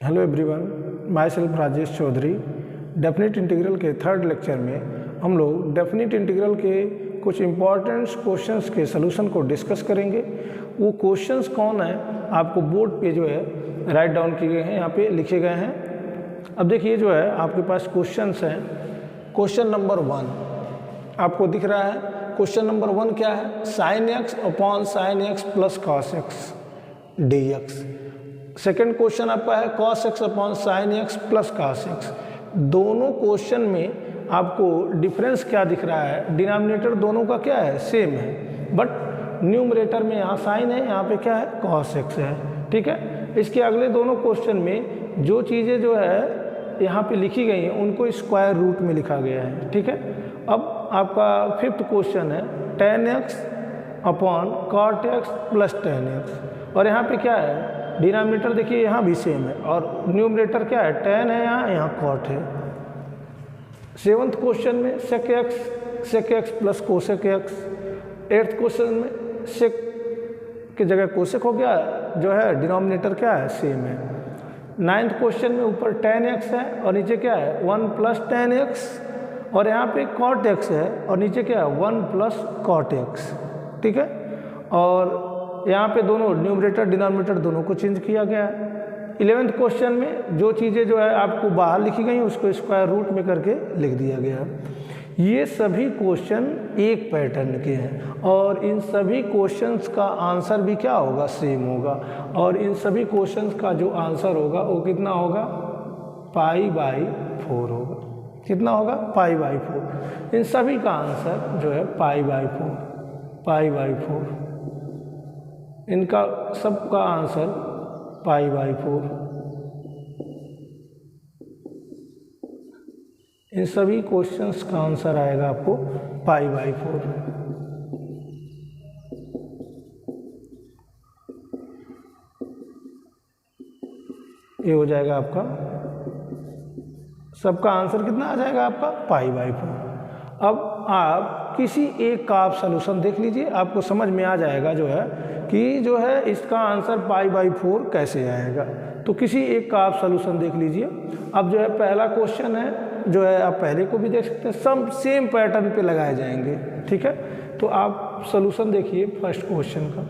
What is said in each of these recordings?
Hello everyone, myself Rajesh Chaudhary. Definite integral के third lecture में हम लोग डेफिनेट इंटीग्रल के कुछ इम्पॉर्टेंट क्वेश्चंस के सलूशन को डिस्कस करेंगे। वो क्वेश्चंस कौन है आपको बोर्ड पे जो है राइट डाउन किए गए हैं, यहाँ पे लिखे गए हैं। अब देखिए जो है आपके पास क्वेश्चंस हैं। क्वेश्चन नंबर 1 आपको दिख रहा है। क्वेश्चन नंबर 1 क्या है? Sign X upon sine x plus cos x D x. Second question आपका है cos x upon sine x plus cos x. दोनों क्वेश्चन में आपको डिफरेंस क्या दिख रहा है? डिनोमिनेटर दोनों का क्या है? सेम है, बट न्यूमरेटर में यहाँ साइन है, यहाँ पे क्या है? कॉस एक्स है। ठीक है। इसके अगले दोनों क्वेश्चन में जो चीज़ें जो है यहाँ पे लिखी गई हैं उनको स्क्वायर रूट में लिखा गया है। ठीक है। अब आपका फिफ्थ क्वेश्चन है tan x upon cot x plus tan x, और यहाँ पे क्या है? डिनोमिनेटर देखिए यहाँ भी सेम है और न्यूमरेटर क्या है? tan है, यहाँ cot है। सेवन्थ क्वेश्चन में sec x plus cosec x। Eighth question में sec की जगह कोसेक हो गया, जो है डिनोमिनेटर क्या है? सेम है। नाइन्थ क्वेश्चन में ऊपर tan x है और नीचे क्या है? 1 प्लस tan x, और यहाँ पे cot x है और नीचे क्या है? 1 प्लस cot x। ठीक है। और यहाँ पे दोनों न्यूमरेटर डिनोमिनेटर दोनों को चेंज किया गया है। 11th क्वेश्चन में जो चीज़ें जो है आपको बाहर लिखी गई उसको स्क्वायर रूट में करके लिख दिया गया है। ये सभी क्वेश्चन एक पैटर्न के हैं और इन सभी क्वेश्चंस का आंसर भी क्या होगा? सेम होगा। और इन सभी क्वेश्चंस का जो आंसर होगा वो कितना होगा? π/4 होगा। कितना होगा? π/4। इन सभी का आंसर जो है π/4 इनका सबका आंसर π/4। इन सभी क्वेश्चंस का आंसर आएगा आपको π/4। ये हो जाएगा आपका, सबका आंसर कितना आ जाएगा आपका? π/4। अब आप किसी एक का आप सलूशन देख लीजिए, आपको समझ में आ जाएगा जो है कि जो है इसका आंसर π/4 कैसे आएगा। तो किसी एक का आप सलूशन देख लीजिए। अब जो है पहला क्वेश्चन है, जो है आप पहले को भी देख सकते हैं, सब सेम पैटर्न पे लगाए जाएंगे। ठीक है। तो आप सलूशन देखिए फर्स्ट क्वेश्चन का।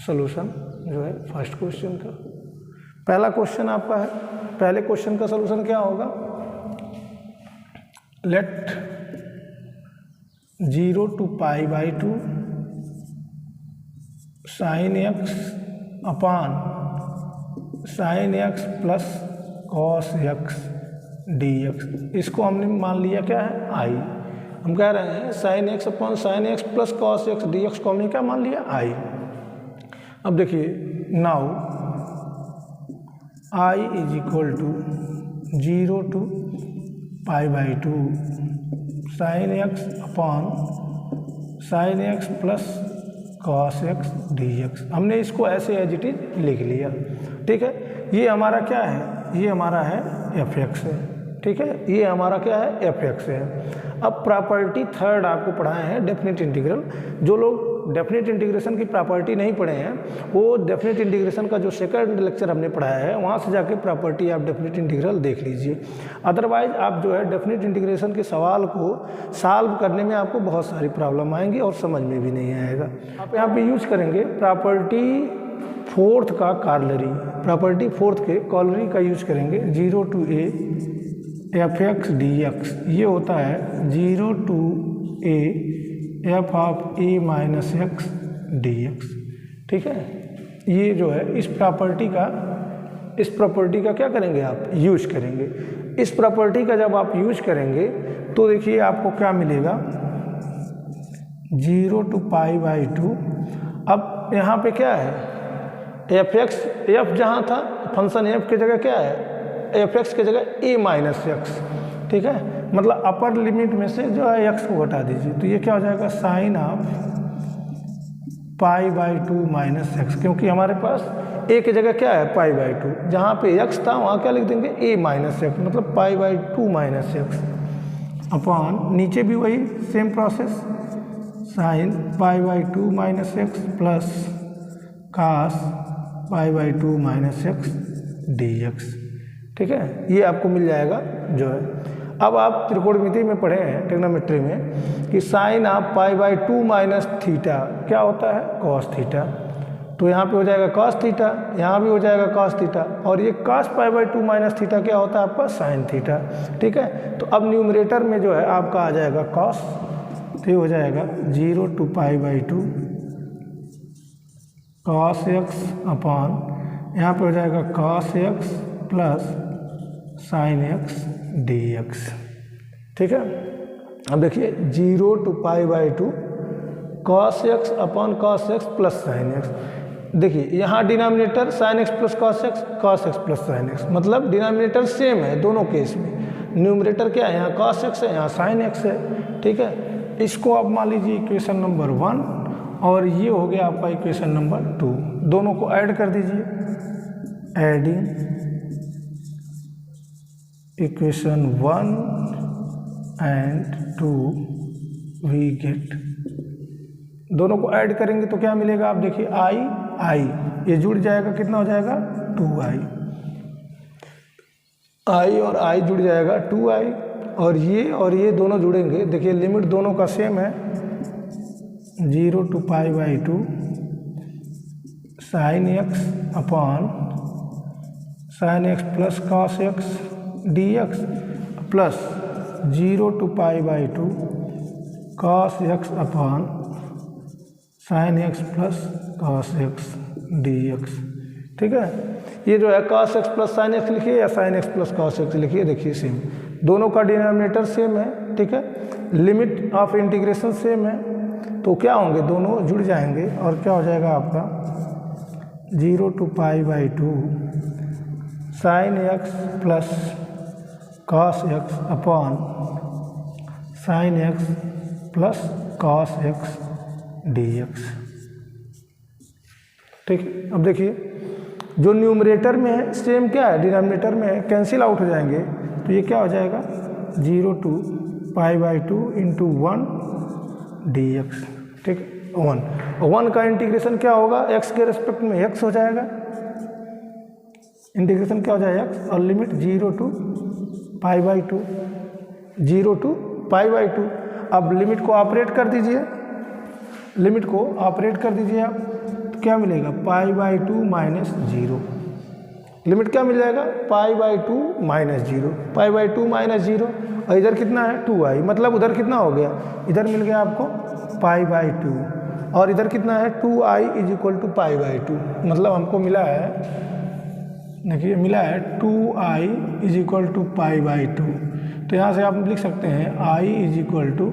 सलूशन जो है फर्स्ट क्वेश्चन का, पहला क्वेश्चन आपका है। पहले क्वेश्चन का सलूशन क्या होगा? Let 0 to π/2 sine X upon sine x plus cos x D X. इसको हमने मान लिया क्या है? आई। हम कह रहे हैं sine X upon sine x plus cos x D X को हमने क्या मान लिया? आई। अब देखिए now I is equal to 0 to π/2 sine X upon sine x plus cos x D X. हमने इसको ऐसे एज इट इज लिख लिया। ठीक है। ये हमारा क्या है? ये हमारा है एफ एक्स है। ठीक है। ये हमारा क्या है? एफ एक्स है। अब प्रॉपर्टी थर्ड आपको पढ़ाए हैं डेफिनेट इंटीग्रल। जो लोग डेफिनेट इंटीग्रेशन की प्रॉपर्टी नहीं पढ़े हैं वो डेफिनेट इंटीग्रेशन का जो सेकंड लेक्चर हमने पढ़ाया है वहाँ से जाके प्रॉपर्टी आप डेफिनेट इंटीग्रल देख लीजिए। अदरवाइज आप जो है डेफिनेट इंटीग्रेशन के सवाल को सॉल्व करने में आपको बहुत सारी प्रॉब्लम आएंगी और समझ में भी नहीं आएगा। आप यहाँ पे यूज करेंगे प्रॉपर्टी फोर्थ का कॉलरी। प्रॉपर्टी फोर्थ के कॉलरी का यूज करेंगे। 0 to a F x D x, ये होता है 0 to a F of A minus X D x. ठीक है। ये जो है इस प्रॉपर्टी का क्या करेंगे? आप यूज करेंगे। इस प्रॉपर्टी का जब आप यूज करेंगे तो देखिए आपको क्या मिलेगा? 0 to π/2। अब यहाँ पे क्या है? एफ एक्स, एफ जहाँ था फंक्शन एफ की जगह क्या है? एफ एक्स की जगह ए माइनस एक्स। ठीक है। मतलब अपर लिमिट में से जो है एक्स को घटा दीजिए, तो ये क्या हो जाएगा? साइन ऑफ π/2 माइनस एक्स, क्योंकि हमारे पास ए की जगह क्या है? π/2। जहाँ पे एक्स था वहाँ क्या लिख देंगे? ए माइनस एक्स, मतलब π/2 माइनस एक्स अपॉन नीचे भी वही same process, sine π/2 minus X plus cos π/2 minus X D x. ठीक है, ये आपको मिल जाएगा जो है। अब आप त्रिकोणमिति में पढ़े हैं ट्रिग्नोमेट्री में कि sine of pi by 2 minus theta क्या होता है, कॉस थीटा। तो यहाँ पे हो जाएगा कॉस थीटा, यहाँ भी हो जाएगा कॉस थीटा, और ये cos pi by 2 minus theta क्या होता है आपका, साइन थीटा। ठीक है, तो अब न्यूमरेटर में जो है आपका आ जाएगा कॉस, तो ये हो जाएगा 0 to pi by 2 cos x upon, यहाँ पे हो जाएगा cos x plus sign x D x. ठीक है, अब देखिए 0 to pi by 2 cos x upon cos x plus sine x. देखिए यहाँ denominator sine x plus cos x plus sine x, मतलब डिनोमिनेटर सेम है दोनों केस में। न्यूमरेटर क्या है, यहाँ कॉस एक्स है, यहाँ साइन एक्स है। ठीक है, इसको आप मान लीजिए इक्वेशन नंबर 1, और ये हो गया आपका इक्वेशन नंबर 2। दोनों को ऐड कर दीजिए, adding equation 1 and 2 we get, दोनों को ऐड करेंगे तो क्या मिलेगा, आप देखिए आई ये जुड़ जाएगा, कितना हो जाएगा 2i, आई और आई जुड़ जाएगा 2i, और ये दोनों जुड़ेंगे। देखिए लिमिट दोनों का सेम है, 0 to pi by 2 sign X upon sine x plus cos x D x plus 0 to pi by 2 cos x upon sine x plus cos x D x. ठीक है, ये जो है cos x plus sine x लिखिए या sine x plus cos x लिखिए, देखिए same, दोनों का डिनोमिनेटर सेम है। ठीक है, लिमिट ऑफ इंटीग्रेशन सेम है, तो क्या होंगे, दोनों जुड़ जाएंगे, और क्या हो जाएगा आपका 0 to pi by 2 sine x plus cos x upon sine x plus cos x D x. ठीक है, अब देखिए जो न्यूमरेटर में है सेम क्या है, डिनोमिनेटर में है, कैंसिल आउट हो जाएंगे, तो ये क्या हो जाएगा 0 to pi by 2 into 1 D x. ठीक है, 1 का इंटीग्रेशन क्या होगा, x के रेस्पेक्ट में x हो जाएगा, इंटीग्रेशन क्या हो जाएगा x, और limit 0 to pi by 2, 0 to pi by 2। अब लिमिट को ऑपरेट कर दीजिए, लिमिट को ऑपरेट कर दीजिए आप, तो क्या मिलेगा पाई बाई 2 माइनस 0, लिमिट क्या मिल जाएगा पाई by 2 minus 0, pi by 2 minus 0, और इधर कितना है 2i, मतलब उधर कितना हो गया, इधर मिल गया आपको पाई बाई 2, और इधर कितना है 2i is equal to pi by 2, मतलब हमको मिला है, देखिए मिला है 2i is equal to pi by 2। तो यहाँ से आप लिख सकते हैं i is equal to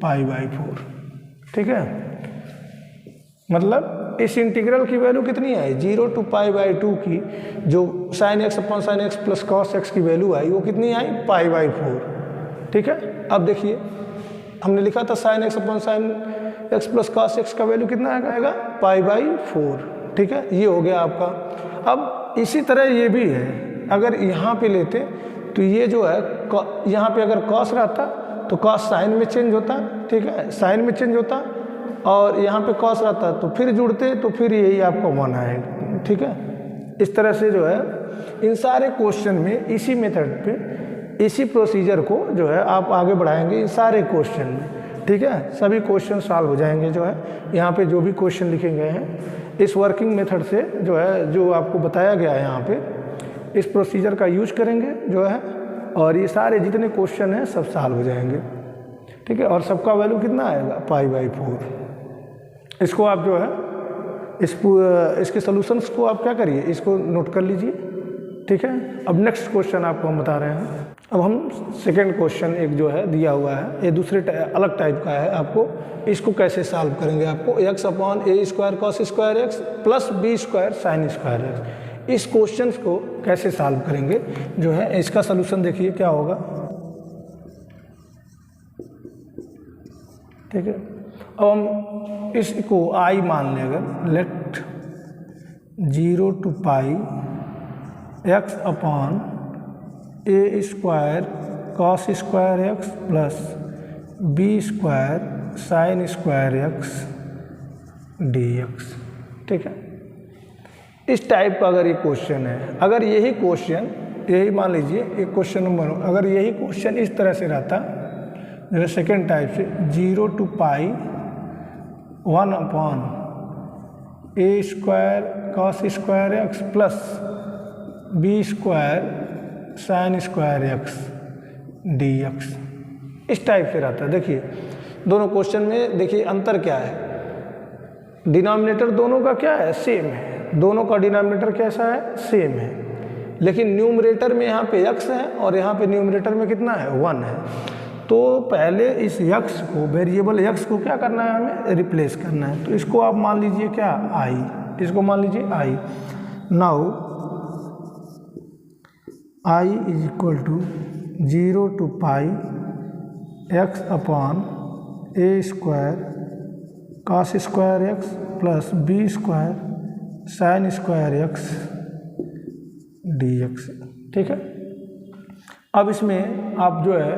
pi by 4। ठीक है, मतलब इस इंटीग्रल की वैल्यू कितनी है, 0 to पाई बाई 2 की जो sign X upon sine x plus cos x की वैल्यू आई, वो कितनी आई, पाई बाई 4। ठीक है, अब देखिए हमने लिखा था sign X upon sine x plus cos x का वैल्यू कितना आएगा, पाई बाई 4। ठीक है, ये हो गया आपका। अब इसी तरह ये भी है, अगर यहाँ पे लेते तो ये जो है यहाँ पे अगर कॉस रहता तो कॉस साइन में चेंज होता। ठीक है, साइन में चेंज होता, और यहाँ पे कॉस रहता तो फिर जुड़ते, तो फिर यही आपका 1 आएगा। ठीक है, इस तरह से जो है इन सारे क्वेश्चन में इसी मेथड पे, इसी प्रोसीजर को जो है आप आगे बढ़ाएंगे इन सारे क्वेश्चन में। ठीक है, सभी क्वेश्चन सॉल्व हो जाएंगे। जो है यहाँ पे जो भी क्वेश्चन लिखे गए हैं इस वर्किंग मेथड से जो है, जो आपको बताया गया है यहाँ पे, इस प्रोसीजर का यूज करेंगे जो है, और ये सारे जितने क्वेश्चन हैं सब सॉल्व हो जाएंगे। ठीक है, और सबका वैल्यू कितना आएगा, पाई बाई 4। इसको आप जो है इसके सॉल्यूशंस को आप क्या करिए, इसको नोट कर लीजिए। ठीक है, अब नेक्स्ट क्वेश्चन आपको हम बता रहे हैं। अब हम सेकंड क्वेश्चन एक जो है दिया हुआ है, ये दूसरे अलग टाइप का है, आपको इसको कैसे सॉल्व करेंगे, आपको x अपॉन ए square cos square x plus B square sine square X, इस क्वेश्चन को कैसे सॉल्व करेंगे जो है, इसका सॉल्यूशन देखिए क्या होगा। ठीक है, अब हम इसको i मान लें, अगर let 0 to pi x upon A square cos square x plus B square sine square x D x. ठीक है, इस टाइप का अगर ये क्वेश्चन है, अगर यही क्वेश्चन, यही मान लीजिए एक क्वेश्चन नंबर, अगर यही क्वेश्चन इस तरह से रहता, जैसे सेकेंड टाइप से 0 to pi 1/a² cos square x plus b² sin square x dx, इस टाइप से रहता है। देखिए दोनों क्वेश्चन में देखिए अंतर क्या है, डिनोमिनेटर दोनों का क्या है, सेम है, दोनों का डिनोमिनेटर कैसा है, सेम है, लेकिन न्यूमरेटर में यहाँ पे x है और यहाँ पे न्यूमरेटर में कितना है, 1 है। तो पहले इस x को, वेरिएबल x को क्या करना है, हमें रिप्लेस करना है। तो इसको आप मान लीजिए क्या, i, इसको मान लीजिए i। Now i is equal to 0 to पाई x/a² cos square x plus b² sin square x dx, ठीक है। अब इसमें आप जो है,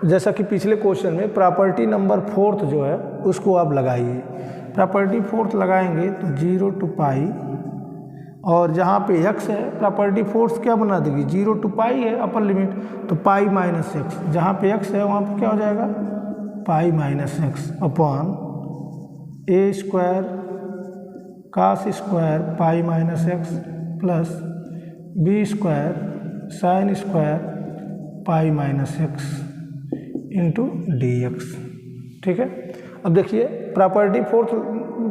जैसा कि पिछले क्वेश्चन में प्रॉपर्टी नंबर 4 जो है उसको आप लगाइए। प्रॉपर्टी 4 लगाएंगे तो 0 to पाई, और जहाँ पे x है प्रॉपर्टी 4 क्या बना देगी, 0 to पाई है अपर लिमिट, तो पाई माइनस x, जहाँ पे x है वहाँ पे क्या हो जाएगा, pi minus x upon a² cos square pi minus x plus b² sin square pi minus x into dx, ठीक है। अब देखिए प्रॉपर्टी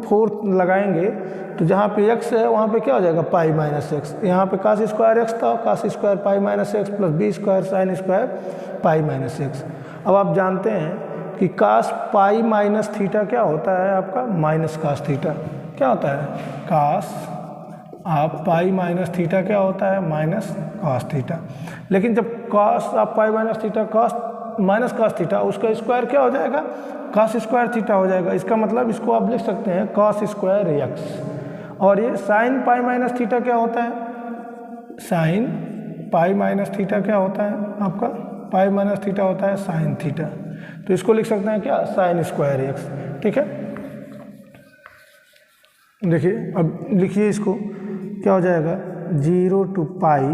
4 लगाएंगे तो जहाँ पे x है वहाँ पे क्या हो जाएगा, पाई माइनस x, यहाँ पे cos स्क्वायर x था, cos square pi minus x plus b² sin square pi minus x। अब आप जानते हैं कि cos पाई माइनस थीटा क्या होता है आपका, माइनस cos थीटा, क्या होता है, cos आप पाई माइनस थीटा क्या होता है, माइनस cos थीटा। लेकिन जब cos आप pi minus theta minus cos theta, उसका स्क्वायर क्या हो जाएगा, cos स्क्वायर थीटा हो जाएगा। इसका मतलब इसको आप लिख सकते हैं cos स्क्वायर x। और ये साइन पाई माइनस थीटा क्या होता है, साइन पाई माइनस थीटा क्या होता है आपका, पाई माइनस थीटा होता है साइन थीटा, तो इसको लिख सकते हैं क्या, साइन स्क्वायर x, ठीक है। देखिए अब लिखिए इसको, क्या हो जाएगा, 0 to पाई,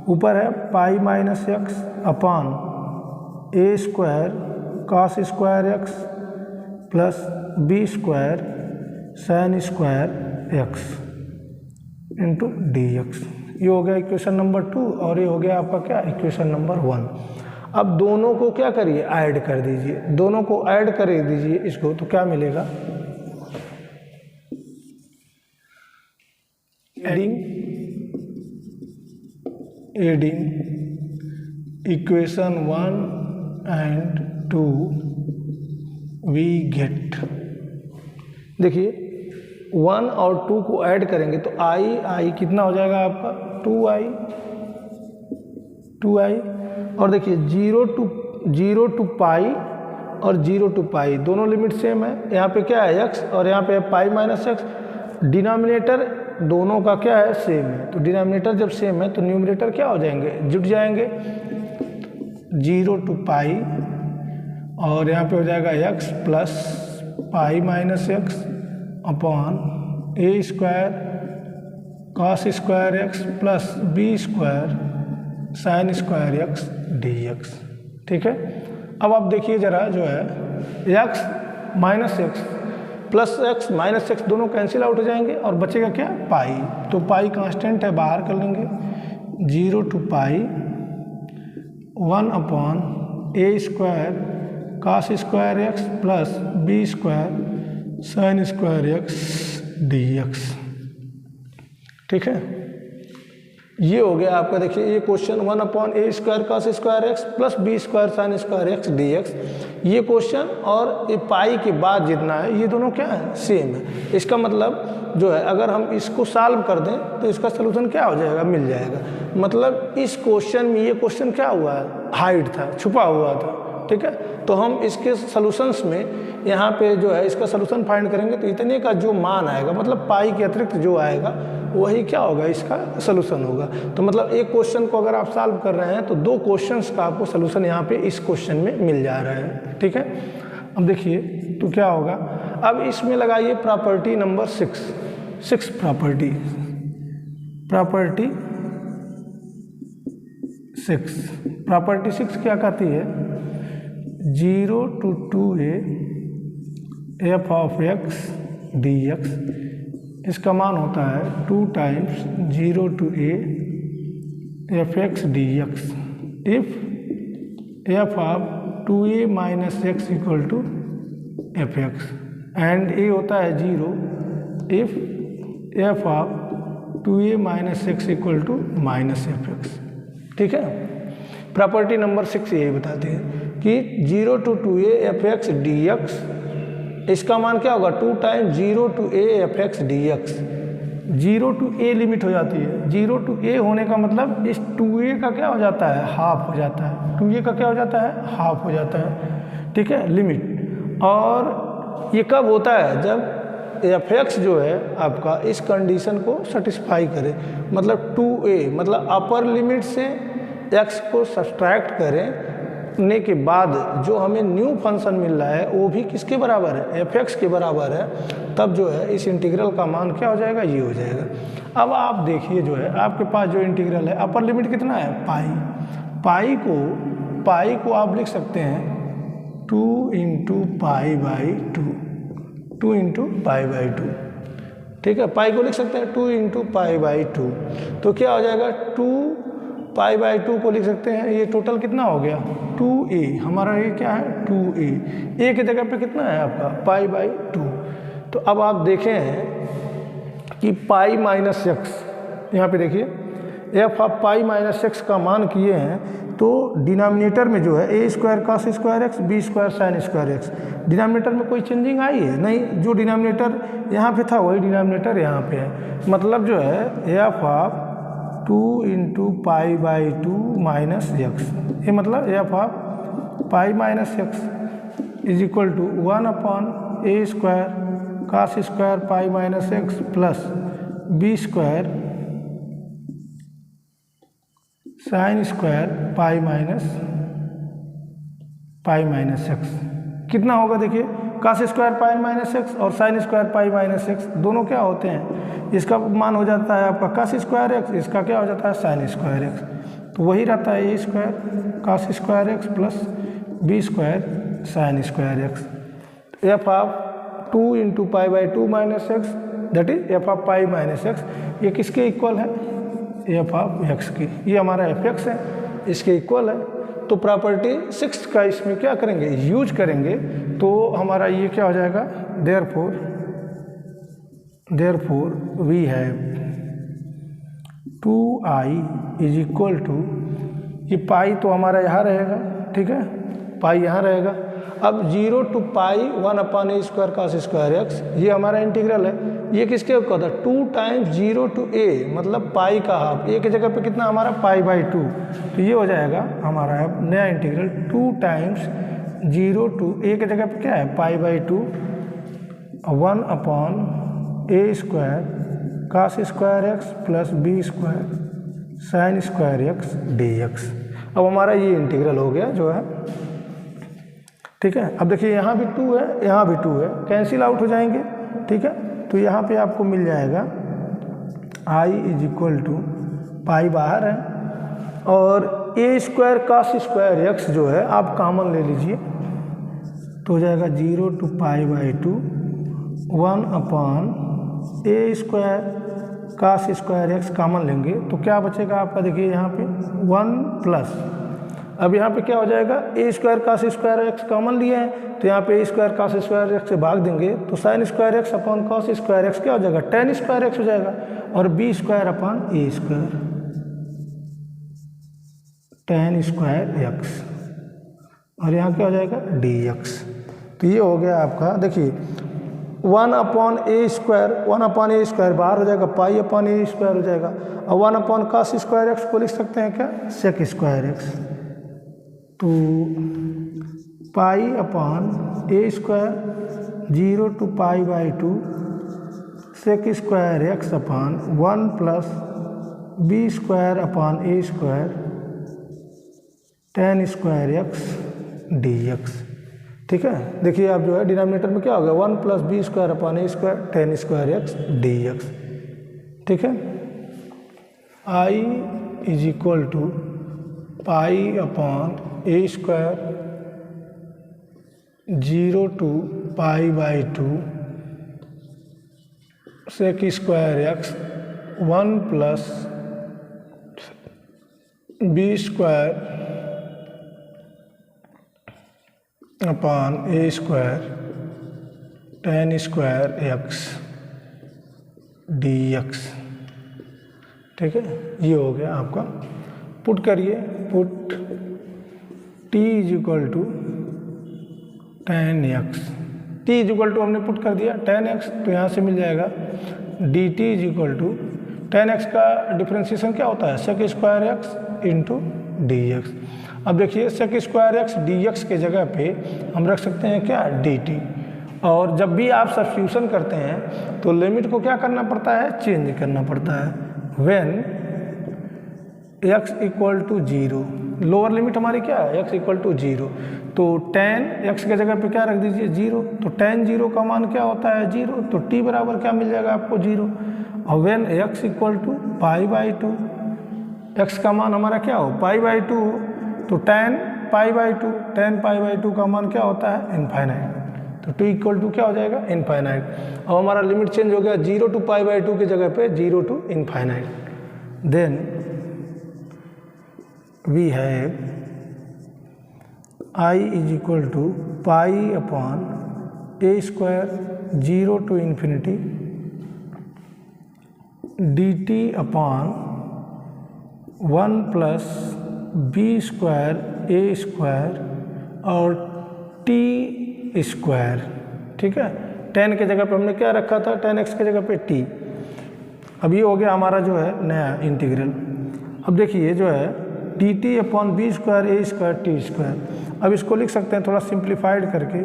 ऊपर है pi minus x upon a² cos square x plus b² sin square x into dx। ये हो गया इक्वेशन नंबर 2 और ये हो गया आपका क्या, इक्वेशन नंबर 1। अब दोनों को क्या करिए, ऐड कर दीजिए, दोनों को ऐड कर दीजिए इसको, तो क्या मिलेगा, adding equation 1 and 2 we get, देखिए 1 और 2 को ऐड करेंगे तो i कितना हो जाएगा आपका, 2i। और देखिए 0 to पाई और 0 to पाई दोनों लिमिट सेम है, यहाँ पे क्या है x और यहाँ पे है पाई माइनस x, डिनोमिनेटर दोनों का क्या है, सेम है। तो डिनोमिनेटर जब सेम है तो न्यूमरेटर क्या हो जाएंगे, जुट जाएंगे, 0 to पाई और यहाँ पे हो जाएगा x plus pi minus x upon a² cos square x plus b² sin square x dx, ठीक है। अब आप देखिए जरा जो है x minus x plus x minus x दोनों कैंसिल आउट हो जाएंगे और बचेगा क्या, पाई। तो पाई कांस्टेंट है, बाहर कर लेंगे, 0 to pi 1 upon a² cos square x plus b² sin square x dx, ठीक है। ये हो गया आपका, देखिए ये question 1 upon a² cos square x plus b² sin square x dx, ये क्वेश्चन और ये पाई के बाद जितना है ये दोनों क्या है, सेम है। इसका मतलब जो है अगर हम इसको सॉल्व कर दें तो इसका सलूशन क्या हो जाएगा, मिल जाएगा। मतलब इस क्वेश्चन में ये क्वेश्चन क्या हुआ है, हाइड था, छुपा हुआ था, ठीक है। तो हम इसके सॉल्यूशंस में यहाँ पे जो है इसका सलूशन फाइंड करेंगे तो इतने का जो मान आएगा, मतलब पाई के अतिरिक्त जो आएगा वही क्या होगा, इसका सलूशन होगा। तो मतलब एक क्वेश्चन को अगर आप सॉल्व कर रहे हैं तो 2 क्वेश्चंस का आपको सलूशन यहाँ पे इस क्वेश्चन में मिल जा रहा है, ठीक है। अब देखिए तो क्या होगा, अब इसमें लगाइए property number 6। Six property six क्या कहती है, 0 to 2a f of x dx, इसका मान होता है 2 times 0 to a f x dx if f of 2a minus x equal to f x and a होता है 0 if f of 2a minus x equal to minus f x। ठीक है, property number 6 यही बताते हैं कि 0 to 2a f x dx, इसका मान क्या होगा 2 times 0 to a f x dx। 0 to a limit हो जाती है, 0 to a होने का मतलब इस 2a का क्या हो जाता है, हाफ हो जाता है, 2a का क्या हो जाता है, हाफ हो जाता है। ठीक है, लिमिट। और ये कब होता है, जब एफ एक्स जो है आपका इस कंडीशन को सेटिस्फाई करे, मतलब 2a मतलब अपर लिमिट से x को सब्सट्रैक्ट करने के बाद जो हमें न्यू फंक्शन मिल रहा है वो भी किसके बराबर है, एफ एक्स के बराबर है, तब जो है इस इंटीग्रल का मान क्या हो जाएगा, ये हो जाएगा। अब आप देखिए जो है आपके पास जो इंटीग्रल है अपर लिमिट कितना है, पाई को आप लिख सकते हैं 2 into π/2, 2 into π/2। ठीक है, पाई को लिख सकते हैं 2 into π/2, तो क्या हो जाएगा 2 π/2 को लिख सकते हैं, ये टोटल कितना हो गया 2a, हमारा ये क्या है 2a, a की जगह पे कितना है आपका π/2। तो अब आप देखें कि पाई माइनस एक्स, यहाँ पे देखिए F of pi minus x का मान किए हैं, तो डिनोमिनेटर में जो है a square cos square x, b square sine square x, denominator में कोई चेंजिंग आई है नहीं, जो डिनोमिनेटर यहाँ पे था वही डिनोमिनेटर यहाँ पे है, मतलब जो है F of 2 into π/2 minus X, ये मतलब F of pi minus X is equal to 1/a square cos square pi minus X plus b square sine square pi minus X. कितना होगा देखिए, cos square pi minus X और sine square pi minus X दोनों क्या होते हैं, इसका मान हो जाता है आपका cos स्क्वायर एक्स, इसका क्या हो जाता है साइन स्क्वायर एक्स, तो वही रहता है a square cos square x plus b square sine square X. F of 2 into π/2 minus X that is F of pi minus X, ये किसके इक्वल है, एफ ऑफ एक्स की, ये हमारा एफ एक्स है, इसके इक्वल है। तो प्रॉपर्टी 6 का इसमें क्या करेंगे, यूज करेंगे, तो हमारा ये क्या हो जाएगा, therefore we have 2i is equal to, ये पाई तो हमारा यहाँ रहेगा, ठीक है, पाई यहाँ रहेगा। अब 0 to pi 1/a square cos square x, ये हमारा इंटीग्रल है, ये किसके इक्वल था 2 times 0 to a मतलब पाई का हाफ, a की जगह पे कितना हमारा π/2, तो ये हो जाएगा हमारा नया इंटीग्रल 2 times 0 to a की जगह पे क्या है π/2 1/a square cos square x plus b square sine square x dx। अब हमारा ये इंटीग्रल हो गया जो है, ठीक है। अब देखिए यहाँ भी 2 है, यहाँ भी 2 है, कैंसिल आउट हो जाएंगे, ठीक है। तो यहाँ पे आपको मिल जाएगा i इज इक्वल टू, पाई बाहर है और a square cos square x जो है आप कॉमन ले लीजिए, तो हो जाएगा 0 to π/2 1/a square cos square x common लेंगे तो क्या बचेगा आपका, देखिए यहाँ पे 1 प्लस, अब यहाँ पे क्या हो जाएगा a square cos square x common लिए हैं, तो यहाँ पे a square cos square x से भाग देंगे तो sign square x upon cos square x क्या हो जाएगा, tan स्क्वायर एक्स हो जाएगा, और b square upon a square tan square x, और यहाँ क्या हो जाएगा dx। तो ये हो गया आपका, देखिए 1/a स्क्वायर बाहर हो जाएगा, पाई अपॉन a स्क्वायर हो जाएगा, और 1 cos स्क्वायर एक्स को लिख सकते हैं क्या, sec स्क्वायर एक्स, तो pi upon a square 0 to π/2 sec square x upon 1 plus b square upon a square tan square x dx। ठीक है। देखिए आप जो है डिनोमिनेटर में क्या हो गया 1 + b² upon a² tan² x dx। ठीक है। I = pi upon a² 0 to π/2 sec² x 1 + b² upon a² tan² x dx। ठीक है, ये हो गया आपका। पुट करिए, put t = tan x, t = हमने पुट कर दिया tan x, तो यहाँ से मिल जाएगा dt = tan x का डिफ्रेंशिएशन क्या होता है sec² x × dx। अब देखिए sec² x dx के जगह पे हम रख सकते हैं क्या dt, और जब भी आप सब्स्टिट्यूशन करते हैं तो लिमिट को क्या करना पड़ता है, चेंज करना पड़ता है। व्हेन x = 0, लोअर लिमिट हमारी क्या है x = 0, तो tan x के जगह पे क्या रख दीजिए 0, तो tan 0 का मान क्या होता है 0, तो t बराबर क्या मिल जाएगा आपको 0। और व्हेन x = π/2, x का मान हमारा क्या हो π/2, तो tan π/2 का मान क्या होता है इनफाइनाइट, तो t = क्या हो जाएगा इनफाइनाइट। अब हमारा लिमिट चेंज हो गया 0 to π/2 की जगह पे 0 to infinite. Then we have I = pi upon a² 0 to ∞ dt upon 1 + b² a² और t²। ठीक है, tan के जगह पे हमने क्या रखा था, tan x के जगह पे t। अब ये हो गया हमारा जो है नया इंटीग्रल। अब देखिए जो है dt upon b² a² t²। अब इसको लिख सकते हैं थोड़ा सिंप्लीफाइड करके,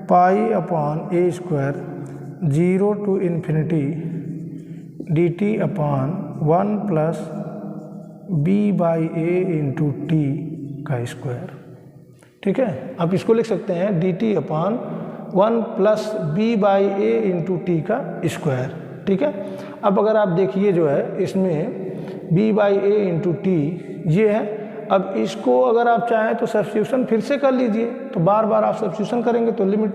पाई upon a² 0 to ∞ dt upon 1 + b/a × t²। ठीक है, आप इसको लिख सकते हैं dt अपॉन 1 + b/a × t²। ठीक है, अब अगर आप देखिए जो है इसमें b/a × t ये है। अब इसको अगर आप चाहें तो सब्स्टिट्यूशन फिर से कर लीजिए, तो बार बार आप सब्स्टिट्यूशन करेंगे तो लिमिट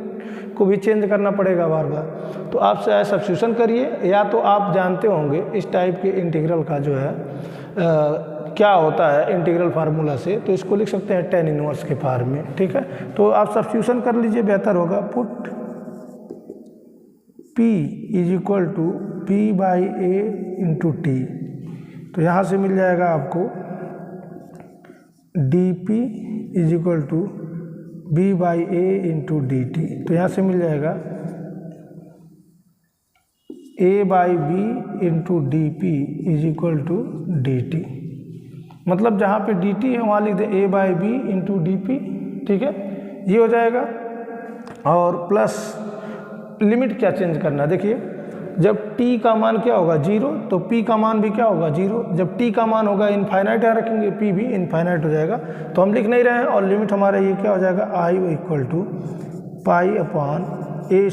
को भी चेंज करना पड़ेगा बार बार। तो आप चाहे सब्स्टिट्यूशन करिए, या तो आप जानते होंगे इस टाइप के इंटीग्रल का जो है क्या होता है इंटीग्रल फार्मूला से, तो इसको लिख सकते हैं tan इनवर्स के फॉर्म में। ठीक है, तो आप सब्स्टिट्यूशन कर लीजिए, बेहतर होगा। पुट p = p/a × t, तो यहाँ से मिल जाएगा आपको dp = b/a × dt, तो यहाँ से मिल जाएगा a/b × dp = dt। मतलब जहाँ पे dt है वहाँ लिख दे a/b × dp। ठीक है, ये हो जाएगा। और प्लस लिमिट क्या चेंज करना, देखिए जब t का मान क्या होगा 0, तो p का मान भी क्या होगा 0। जब t का मान होगा इनफाइनाइट यहाँ रखेंगे, p भी इनफाइनाइट हो जाएगा, तो हम लिख नहीं रहे हैं। और लिमिट हमारा ये क्या हो जाएगा I = pi upon a²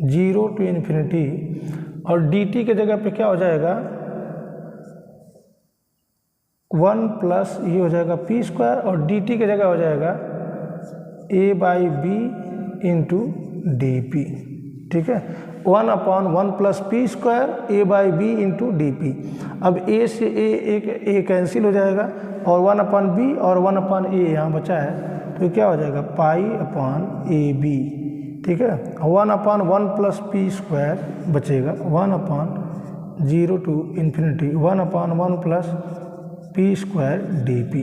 0 to ∞, और dt के जगह पे क्या हो जाएगा 1 + ये हो जाएगा p², और dt के जगह हो जाएगा a/b × dp। ठीक है, 1/1 + p² a/b × dp। अब a से a कैंसिल हो जाएगा, और 1/b और 1/a यहाँ बचा है, तो क्या हो जाएगा पाई अपॉन ab। ठीक है, 1/1 + p² बचेगा, 1/0 to ∞ 1/1 + p² dp।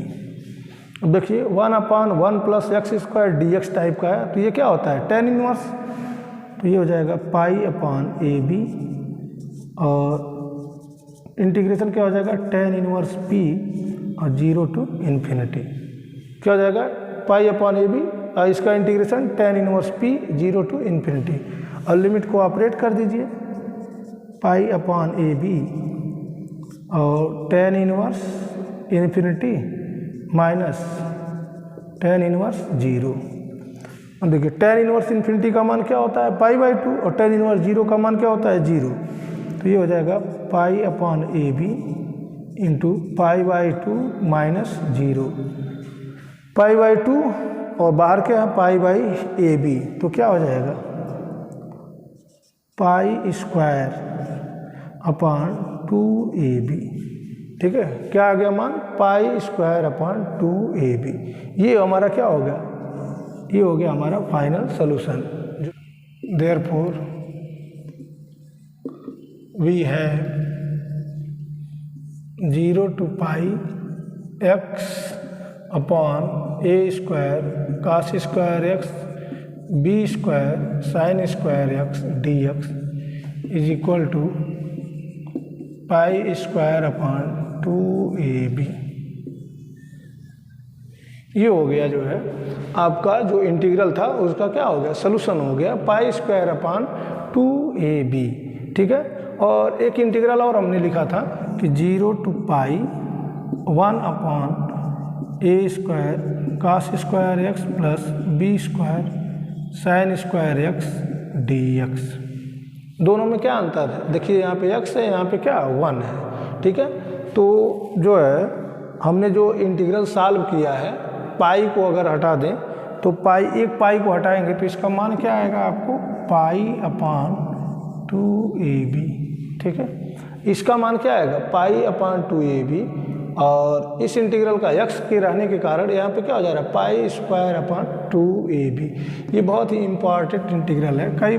अब देखिए 1/1 + x² dx टाइप का है, तो ये क्या होता है tan इनवर्स, तो ये हो जाएगा पाई अपॉन ab, और इंटीग्रेशन क्या हो जाएगा tan इनवर्स p और 0 to ∞। क्या हो जाएगा पाई अपॉन ab, और इसका integration tan inverse p 0 to ∞, और लिमिट को ऑपरेट कर दीजिए पाई अपॉन ab और tan inverse ∞ minus tan inverse 0। देखिए tan इनवर्स इन्फिनिटी का मान क्या होता है π/2 और tan इनवर्स 0 का मान क्या होता है 0। तो ये हो जाएगा π/AB इंटू π/2 माइनस 0, π/2 और बाहर क्या है π/AB, तो क्या हो जाएगा π²/2AB। ठीक है, क्या आ गया मान π²/2AB। ये हमारा क्या हो गया, ये हो गया हमारा final solution. Therefore we have 0 to π(x) upon a² cos² x b² sin² x dx is equal to π²/2ab। ये हो गया जो है आपका जो इंटीग्रल था उसका क्या हो गया सोल्यूशन हो गया π²/2ab। ठीक है, और एक इंटीग्रल और हमने लिखा था कि 0 to π(1) upon a² cos² x plus b² sin² x dx। दोनों में क्या अंतर है, देखिए यहाँ पे x है, यहाँ पे क्या 1 है। ठीक है, तो जो है हमने जो इंटीग्रल सॉल्व किया है पाई को अगर हटा दें तो एक पाई को हटाएंगे तो इसका मान क्या आएगा आपको π/2ab। ठीक है, इसका मान क्या आएगा π/2ab, और इस इंटीग्रल का x के रहने के कारण यहाँ पे क्या हो जा रहा है π²/2ab। ये बहुत ही इम्पॉर्टेंट इंटीग्रल है। कई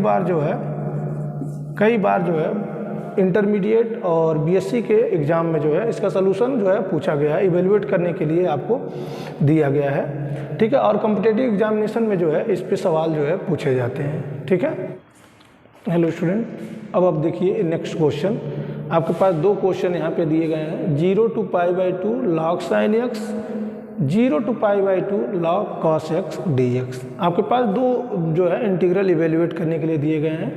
बार जो है इंटरमीडिएट और बीएससी के एग्ज़ाम में जो है इसका सलूशन जो है पूछा गया है, इवेल्युएट करने के लिए आपको दिया गया है। ठीक है, और कॉम्पिटिटिव एग्जामिनेशन में जो है इस पे सवाल जो है पूछे जाते हैं। ठीक है, हेलो स्टूडेंट, अब आप देखिए नेक्स्ट क्वेश्चन। आपके पास दो क्वेश्चन यहाँ पे दिए गए हैं, 0 to π/2 log sin x, 0 to π/2 log cos x dx। आपके पास दो जो है इंटीग्रल इवेल्युएट करने के लिए दिए गए हैं।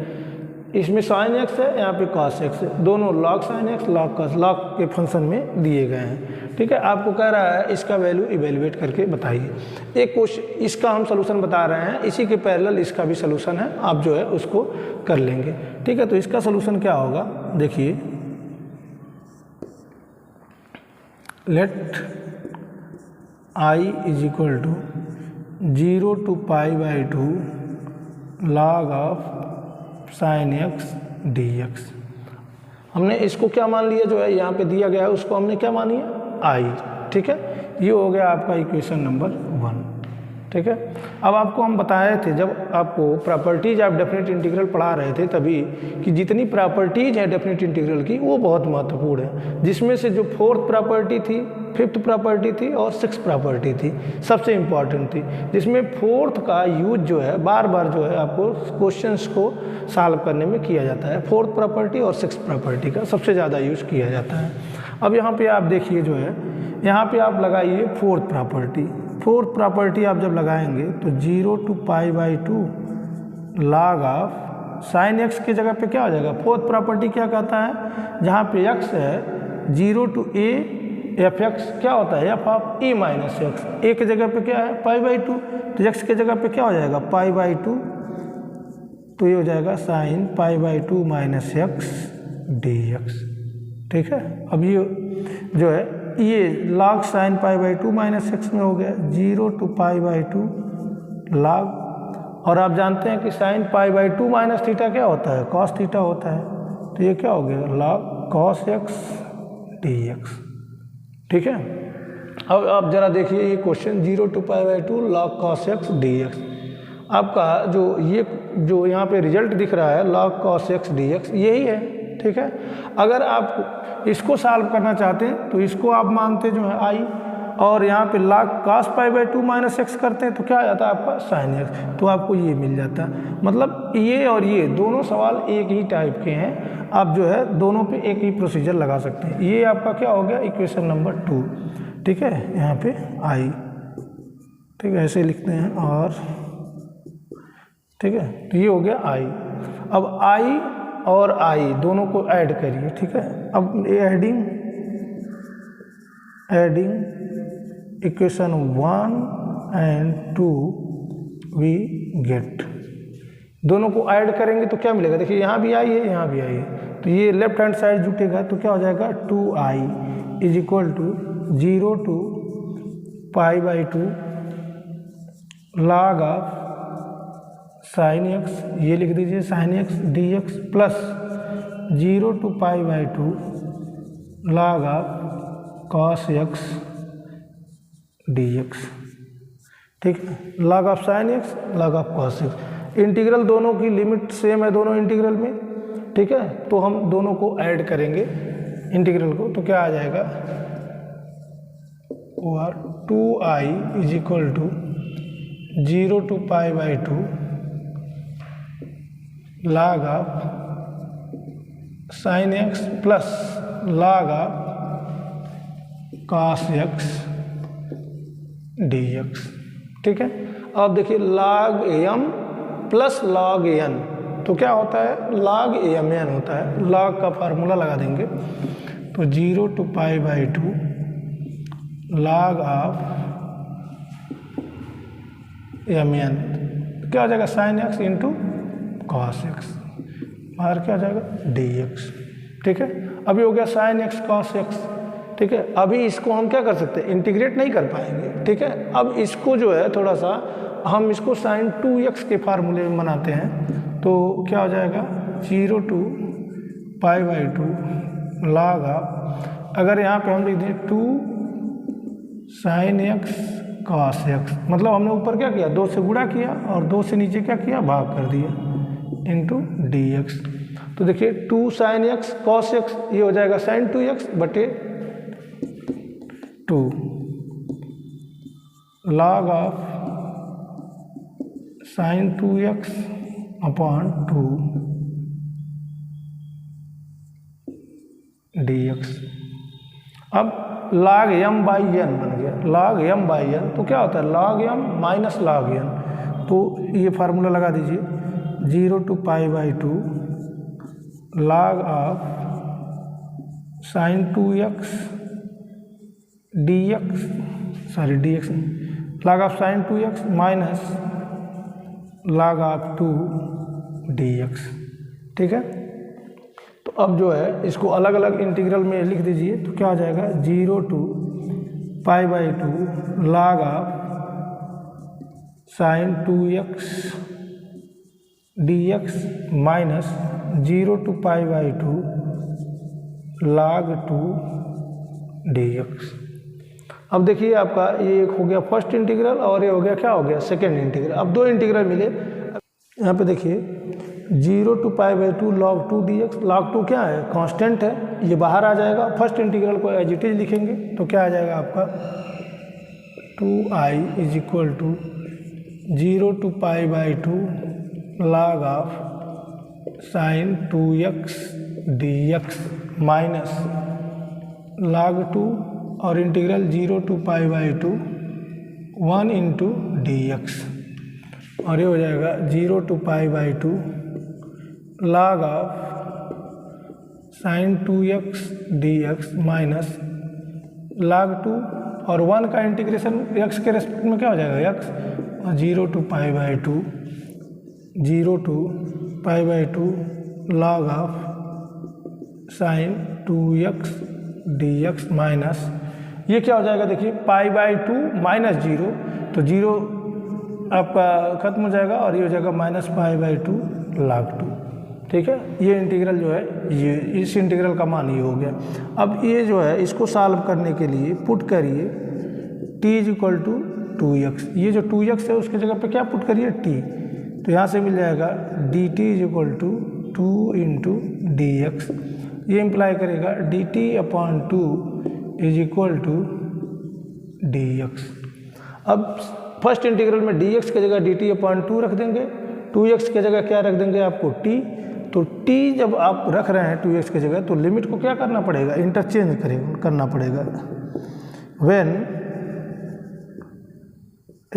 इसमें sin x है, यहाँ पे cos x है, दोनों log sin x log cos log के फंक्शन में दिए गए हैं। ठीक है, आपको कह रहा है इसका वैल्यू इवेल्युएट करके बताइए। एक क्वेश्चन इसका हम सलूशन बता रहे हैं, इसी के पैरेलल इसका भी सलूशन है, आप जो है उसको कर लेंगे। ठीक है, तो इसका सलूशन क्या होगा, देखिए let I is equal to 0 to π/2 log of sin x dx। हमने इसको क्या मान लिया, जो है यहाँ पे दिया गया है उसको हमने क्या मान लिया I। ठीक है, ये हो गया आपका इक्वेशन नंबर 1। ठीक है, अब आपको हम बताए थे जब आपको प्रॉपर्टीज ऑफ डेफिनेट इंटीग्रल पढ़ा रहे थे तभी कि जितनी प्रॉपर्टीज हैं डेफिनेट इंटीग्रल की वो बहुत महत्वपूर्ण है, जिसमें से जो 4th प्रॉपर्टी थी, 5th प्रॉपर्टी थी और 6th प्रॉपर्टी थी सबसे इम्पॉर्टेंट थी, जिसमें 4th का यूज जो है बार बार जो है आपको क्वेश्चंस को सॉल्व करने में किया जाता है। 4th प्रॉपर्टी और 6th प्रॉपर्टी का सबसे ज़्यादा यूज किया जाता है। अब यहाँ पे आप देखिए जो है यहाँ पे आप लगाइए 4th प्रॉपर्टी। 4th प्रॉपर्टी आप जब लगाएंगे तो 0 to π/2 log of sin x की जगह पे क्या हो जाएगा, 4th प्रॉपर्टी क्या कहता है, जहाँ पे x है 0 to a f(x) क्या होता है f of e minus x, a की जगह पे क्या है π/2, तो x की जगह पे क्या हो जाएगा π/2, तो ये हो जाएगा sin π/2 माइनस x dx। ठीक है, अब ये जो है ये log sin π/2 माइनस x में हो गया 0 to π/2 log, और आप जानते हैं कि sin π/2 माइनस थीटा क्या होता है cos थीटा होता है, तो ये क्या हो गया log cos x dx। ठीक है, अब आप जरा देखिए ये question 0 to π/2 log cos x dx। आपका जो यहाँ पे रिजल्ट दिख रहा है log cos x dx यही है। ठीक है, अगर आप इसको सॉल्व करना चाहते हैं तो इसको आप मानते जो है I, और यहाँ पे log cos π/2 माइनस x करते हैं तो क्या आ जाता है आपका sin x, तो आपको ये मिल जाता है। मतलब ये और ये दोनों सवाल एक ही टाइप के हैं, आप जो है दोनों पे एक ही प्रोसीजर लगा सकते हैं। ये आपका क्या हो गया इक्वेशन नंबर 2। ठीक है, यहाँ पे I, ठीक है ऐसे लिखते हैं, और ठीक है तो ये हो गया I। अब I और I दोनों को ऐड करिए। ठीक है, अब adding equation 1 and 2 we get. दोनों को ऐड करेंगे तो क्या मिलेगा, देखिए यहाँ भी आई है यहाँ भी आई है, तो ये लेफ्ट हैंड साइड जुटेगा तो क्या हो जाएगा 2i is equal to 0 to π/2 log of sine x, ये लिख दीजिए sine x D x plus 0 to π/2 log of cos x D x. ठीक है, log of sine x log of cos x. Integral दोनों की लिमिट सेम है दोनों integral में, ठीक है, तो हम दोनों को ऐड करेंगे इंटीग्रल को, तो क्या आ जाएगा और 2i is equal to 0 to π/2 log of sine x plus log of cos x D x. ठीक है, अब देखिए log m plus log n, तो क्या होता है log mn होता है, log का फार्मूला लगा देंगे तो 0 to π/2 log ऑफ mn क्या हो जाएगा sine x into cos x, बाहर क्या हो जाएगा dx। ठीक है, अभी हो गया साइन एक्स कॉस एक्स। ठीक है, अभी इसको हम क्या कर सकते हैं, इंटीग्रेट नहीं कर पाएंगे। ठीक है, अब इसको जो है थोड़ा सा हम इसको साइन 2x के फार्मूले में बनाते हैं, तो क्या हो जाएगा 0 to π/2 log ऑफ, अगर यहाँ पे हम लिख दें 2 साइन एक्स कॉस एक्स, मतलब हमने ऊपर क्या किया 2 से गुणा किया और 2 से नीचे क्या किया भाग कर दिया इंटू डी एक्स। तो देखिए 2 साइन एक्स कॉस एक्स ये हो जाएगा साइन 2x बटे 2 log of sine 2x upon 2 dx। अब log m बाई n बन गया, log m बाई n तो क्या होता है log m minus log n, तो ये फार्मूला लगा दीजिए 0 to π/2 log of sine 2x dx, sorry dx log of sine 2x minus log of 2 dx। ठीक है, तो अब जो है इसको अलग अलग इंटीग्रल में लिख दीजिए तो क्या हो जाएगा 0 to π/2 log of sine 2x dx minus 0 to π/2 log 2 dx। अब देखिए आपका ये एक हो गया फर्स्ट इंटीग्रल और ये हो गया क्या हो गया सेकेंड इंटीग्रल। अब दो इंटीग्रल मिले, यहाँ पे देखिए 0 to π/2 log 2 dx, log 2 क्या है कांस्टेंट है, ये बाहर आ जाएगा। फर्स्ट इंटीग्रल को एज इट इज लिखेंगे तो क्या आ जाएगा आपका 2i is equal to 0 to π/2 log of sine 2x dx minus log 2 और इंटीग्रल 0 to π/2 1 इंटू dx, और ये हो जाएगा 0 to π/2 log of sine 2x dx minus log 2 और 1 का इंटीग्रेशन x के रेस्पेक्ट में क्या हो जाएगा x, और 0 to π/2 log of sine 2x dx minus ये क्या हो जाएगा देखिए π/2 माइनस 0, तो 0 आपका खत्म हो जाएगा और ये हो जाएगा माइनस π/2 log 2। ठीक है, ये इंटीग्रल जो है ये इस इंटीग्रल का मान ये हो गया। अब ये जो है इसको सॉल्व करने के लिए पुट करिए t is equal to 2x, ये जो 2x है उसके जगह पे क्या पुट करिए t, तो यहाँ से मिल जाएगा dt is equal to 2 into d x, ये इम्प्लाई करेगा dt upon 2 is equal to d x. अब फर्स्ट इंटीग्रल में dx की जगह dt अपॉन 2 रख देंगे, 2x की जगह क्या रख देंगे आपको t, तो t जब आप रख रहे हैं 2x की जगह तो लिमिट को क्या करना पड़ेगा इंटरचेंज करना पड़ेगा। व्हेन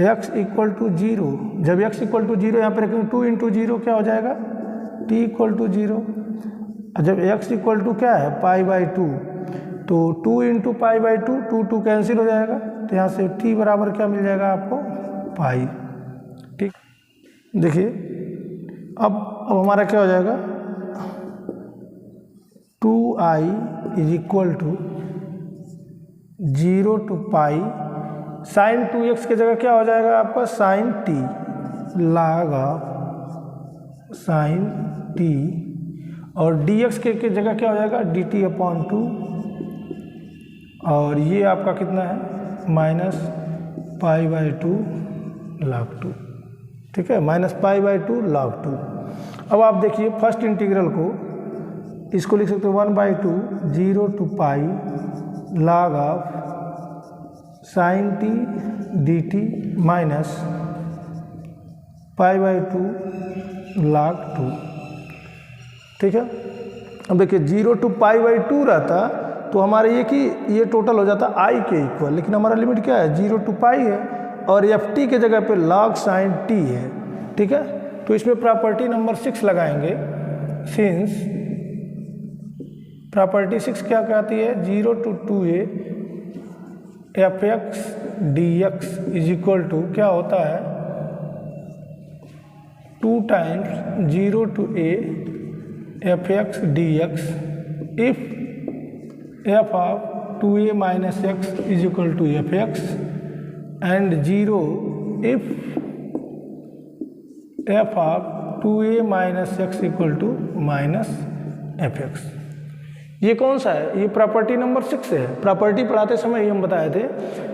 x इक्वल टू 0, जब x इक्वल टू 0 यहाँ पर रखेंगे 2 इंटू 0 क्या हो जाएगा t इक्वल टू 0, जब x इक्वल टू क्या है π/2 तो 2 इंटू π/2 2 कैंसिल हो जाएगा, तो यहाँ से t बराबर क्या मिल जाएगा आपको पाई। ठीक। देखिए अब हमारा क्या हो जाएगा, 2i is equal to 0 to pi sine 2x की जगह क्या हो जाएगा आपका sine t, log of sine t, और dx के जगह क्या हो जाएगा dt अपॉन 2, और ये आपका कितना है माइनस पाई बाई 2 log 2, ठीक है, माइनस पाई बाई 2 log 2। अब आप देखिए फर्स्ट इंटीग्रल को, इसको लिख सकते हो 1/2 0 to pi log of sine t dt minus pi by 2 log 2, ठीक है। अब देखिए 0 to पाई बाई 2 रहता तो हमारे ये कि ये टोटल हो जाता i के इक्वल, लेकिन हमारा लिमिट क्या है 0 to पाई है, और ft के जगह पे log साइन t है, ठीक है। तो इसमें प्रॉपर्टी नंबर 6 लगाएंगे, सिंस प्रॉपर्टी 6 क्या कहती है 0 to 2a fx dx is equal to क्या होता है 2 times 0 to a fx dx if f of 2a minus x is equal to fx and 0 if f of 2a minus x equal to minus fx। ये कौन सा है, ये property number 6 है। Property पढ़ाते समय ही हम बताए थे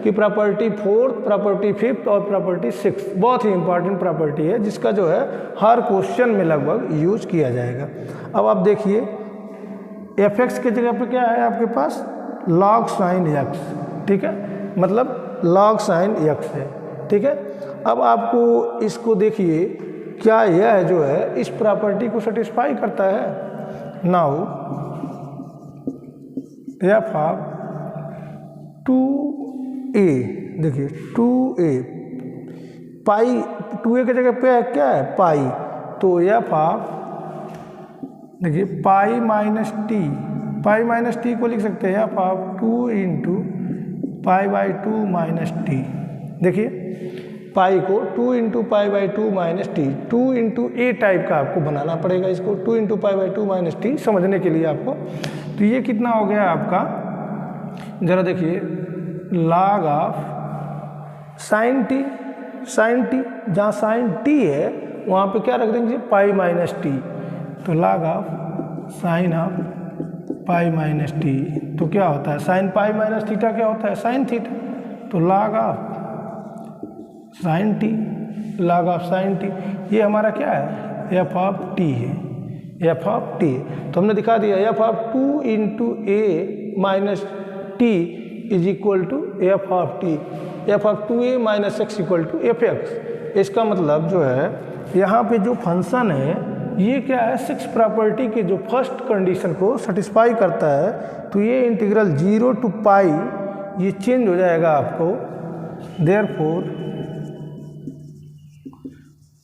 कि प्रॉपर्टी 4, प्रॉपर्टी 5 और प्रॉपर्टी 6 बहुत ही इंपॉर्टेंट प्रॉपर्टी है, जिसका जो है हर क्वेश्चन में लगभग यूज किया जाएगा। अब आप देखिए fx के जगह पे क्या है आपके पास log साइन x, ठीक है, मतलब log साइन x है, ठीक है। अब आपको इसको देखिए क्या यह जो है इस प्रॉपर्टी को सेटिस्फाई करता है। नाउ f ऑफ 2a, देखिए 2a पाई 2a की जगह पे क्या है पाई, तो f ऑफ देखिए पाई माइनस टी को लिख सकते हैं f of 2 into pi by 2 minus T. देखिए पाई को 2 into pi by 2 minus T, 2 into A type का आपको बनाना पड़ेगा इसको, 2 into pi by 2 minus T समझने के लिए आपको। तो ये कितना हो गया आपका, जरा देखिए log ऑफ साइन टी, जहाँ साइन टी है वहाँ पे क्या रख देंगे पाई माइनस टी, तो log of sign of pi minus T, तो क्या होता है साइन पाई माइनस थीटा क्या होता है साइन थीटा, तो log of sine t, log of sine t, ये हमारा क्या है f ऑफ टी है, f ऑफ टी। तो हमने दिखा दिया f of 2 into a minus t is equal to f of t, f of 2a minus x equal to fx। इसका मतलब जो है यहाँ पे जो फंक्शन है ये क्या है 6 प्रॉपर्टी के जो फर्स्ट कंडीशन को सेटिस्फाई करता है, तो ये इंटीग्रल 0 टू पाई ये चेंज हो जाएगा आपको। देयरफॉर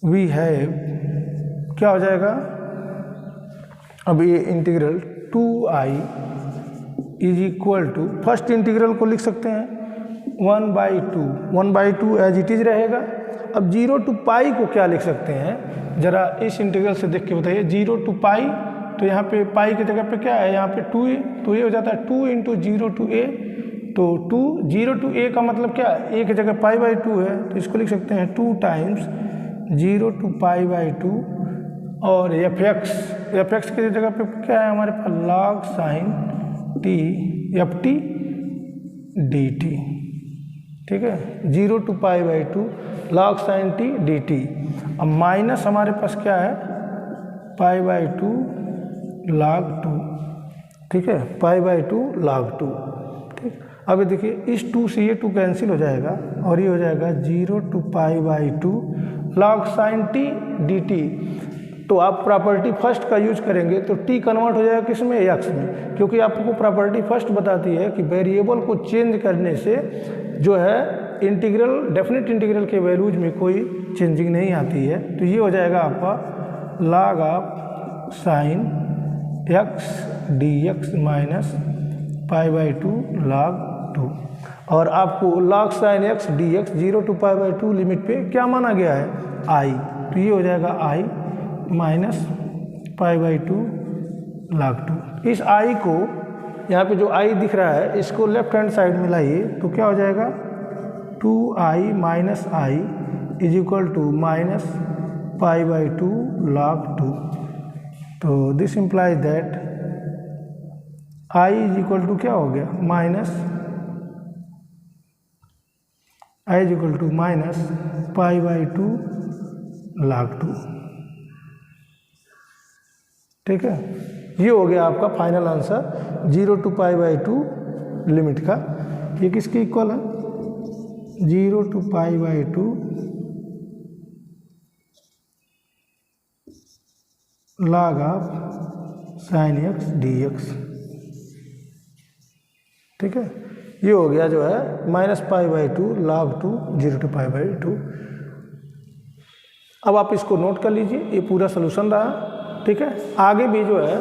वी हैव क्या हो जाएगा, अब ये integral 2i is equal to first integral को लिख सकते हैं 1/2 एज इट इज रहेगा। अब 0 टू पाई को क्या लिख सकते हैं, जरा इस इंटीग्रल से देख के बताइए। 0 टू पाई, तो यहाँ पे पाई की जगह पे क्या है यहाँ पे 2a, तो ये हो जाता है 2 इंटू 0 टू a, तो 0 टू a का मतलब क्या है a की जगह पाई बाई 2 है, तो इसको लिख सकते हैं 2 टाइम्स 0 टू पाई बाई 2, और fx की जगह पे क्या है हमारे पास log sine t ft dt, ठीक है, 0 to pi by 2 log sine t dt। अब माइनस हमारे पास क्या है पाई बाई 2 log 2, ठीक है, पाई बाई 2 log 2, ठीक। अब देखिए इस 2 से ये 2 कैंसिल हो जाएगा और ये हो जाएगा 0 to pi by 2 log sine t dt। तो आप प्रॉपर्टी फर्स्ट का यूज करेंगे तो t कन्वर्ट हो जाएगा किस में x में, क्योंकि आपको प्रॉपर्टी फर्स्ट बताती है कि वेरिएबल को चेंज करने से जो है इंटीग्रल डेफिनेट इंटीग्रल के वैल्यूज में कोई चेंजिंग नहीं आती है। तो ये हो जाएगा आपका log of sine x dx minus pi by 2 log 2, और आपको log sine x dx 0 to pi by 2 limit पे क्या माना गया है i। तो ये हो जाएगा आई माइनस पाई बाई 2 log 2। इस आई को यहाँ पे जो आई दिख रहा है इसको लेफ्ट हैंड साइड में लाइए तो क्या हो जाएगा 2i minus I is equal to minus pi by 2 log 2। तो this implies that I is equal to क्या हो गया minus I is equal to minus pi by 2 log 2। ठीक है, ये हो गया आपका final answer 0 to pi by 2 limit का। ये किसके इक्वल है 0 to pi by 2 log of sin x dx। ठीक है, ये हो गया जो है minus pi by 2 log 2 0 to pi by 2। अब आप इसको नोट कर लीजिए, ये पूरा सोल्यूशन रहा। ठीक है, आगे भी जो है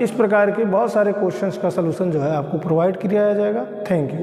इस प्रकार के बहुत सारे क्वेश्चंस का सलूशन जो है आपको प्रोवाइड किया जाएगा। Thank you.